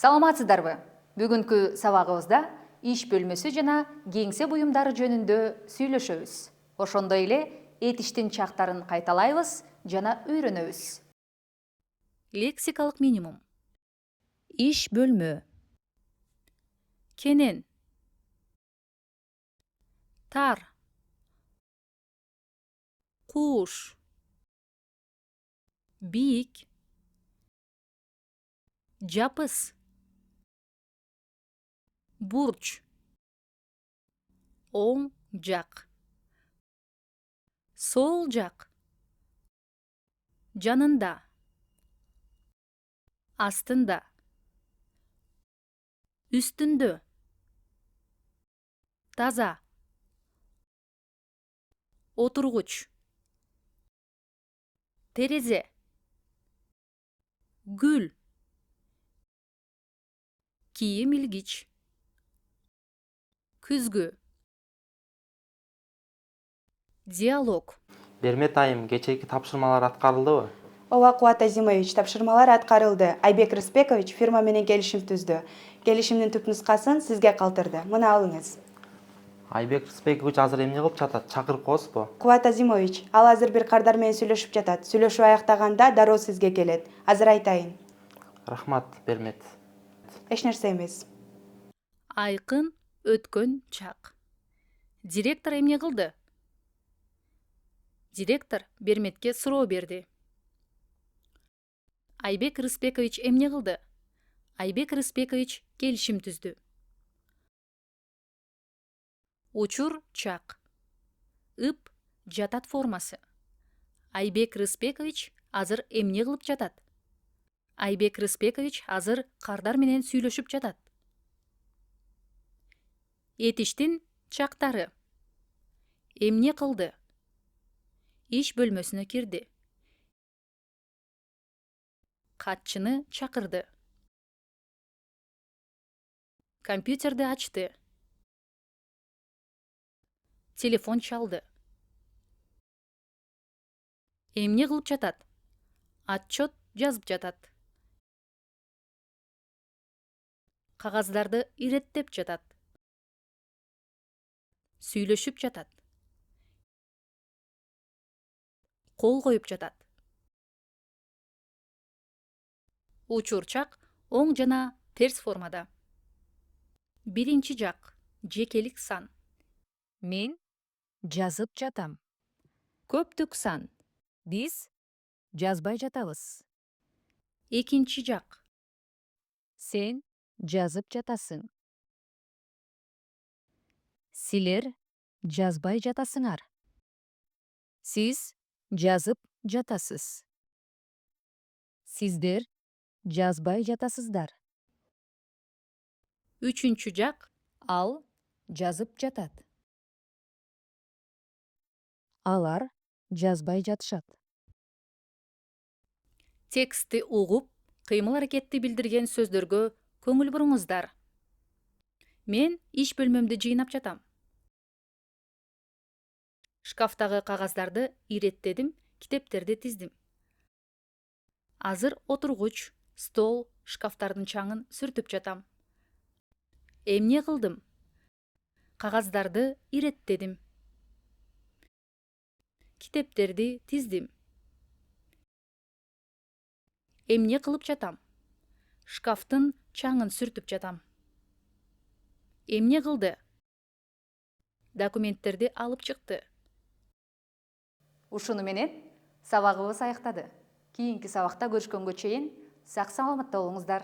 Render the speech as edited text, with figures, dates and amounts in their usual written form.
Саламатсыздарбы? Бүгүнкү сабагыбызда иш бөлмөсү жана кеңсе буюмдары жөнүндө сүйлөшөбүз. Ошондой эле этиштин чактарын кайталайбыз жана үйрөнөбүз. Лексикалык минимум. Иш бөлмө. Кенен. Тар. Кууш. Бийик. Жапыс. Бурч. Оң жак. Сол жак. Жанында. Астында. Үстүндө. Таза. Отургуч. Терезе. Гүл. Кийим илгич. Күзгү. Диалог. Бермет айым, кечээки тапшырмалар аткарылдыбы? Ооба, Кубат Азимович, тапшырмалар аткарылды. Айбек Рысбекович фирма менен келишим түздү. Келишимдин түпнускасын сизге калтырды. Мына алыңыз. Айбек Рысбекович азыр эмне кылып жатат? Чакырып коесузбу? Кубат Азимович, ал азыр бир кардар менен сүйлөшүп жатат. Сүйлөшүү аяктаганда дароо сизге келет. Азыр айтайын. Рахмат, Бермет. Эч нерсе эмес. Айкын өткөн чак. Директор эмне кылды? Директор Берметке суроо берди. Айбек Рысбекович эмне кылды? Айбек Рысбекович келишим түздү. Учур чак. Ып жатат формасы. Айбек Рысбекович азыр эмне кылып жатат? Айбек Рысбекович азыр кардар менен сүйлөшүп жатат. Этиштин чактары. Эмне кылды? Иш бөлмөсүнө кирди. Катчыны чакырды. Компьютерди ачты. Телефон чалды. Эмне кылып жатат? Отчет жазып жатат. Кагаздарды иреттеп жатат. Сүйлөшүп жатат. Кол коюп жатат. Учурчак оң жана терс формада. Биринчи жак. Жекелик сан. Мен жазып жатам. Көптүк сан. Биз жазбай жатабыз. Экинчи жак. Сен жазып жатасың. Силер жазбай жатасыңар. Сиз жазып жатасыз. Сиздер жазбай жатасыздар. Үчүнчү жак. Ал жазып жатат. Алар жазбай жатышат. Текстти угуп, кыймыл-аракетти билдирген сөздөргө көңүл буруңуздар. Мен иш бөлмөмдү жыйнап жатам. Шкафтагы кагаздарды иреттедим, китептерди тиздим. Азыр отургуч, стол, шкафтардын чаңын сүртүп жатам. Эмне кылдым? Кагаздарды иреттедим. Китептерди тиздим. Эмне кылып жатам? Шкафтын чаңын сүртүп жатам. Эмне кылды? Документтерди алып чыкты. Ушуну менен сабагыбыз аяктады. Кийинки сабакта көрүшкөнгө чейин сак саламатта болуңуздар.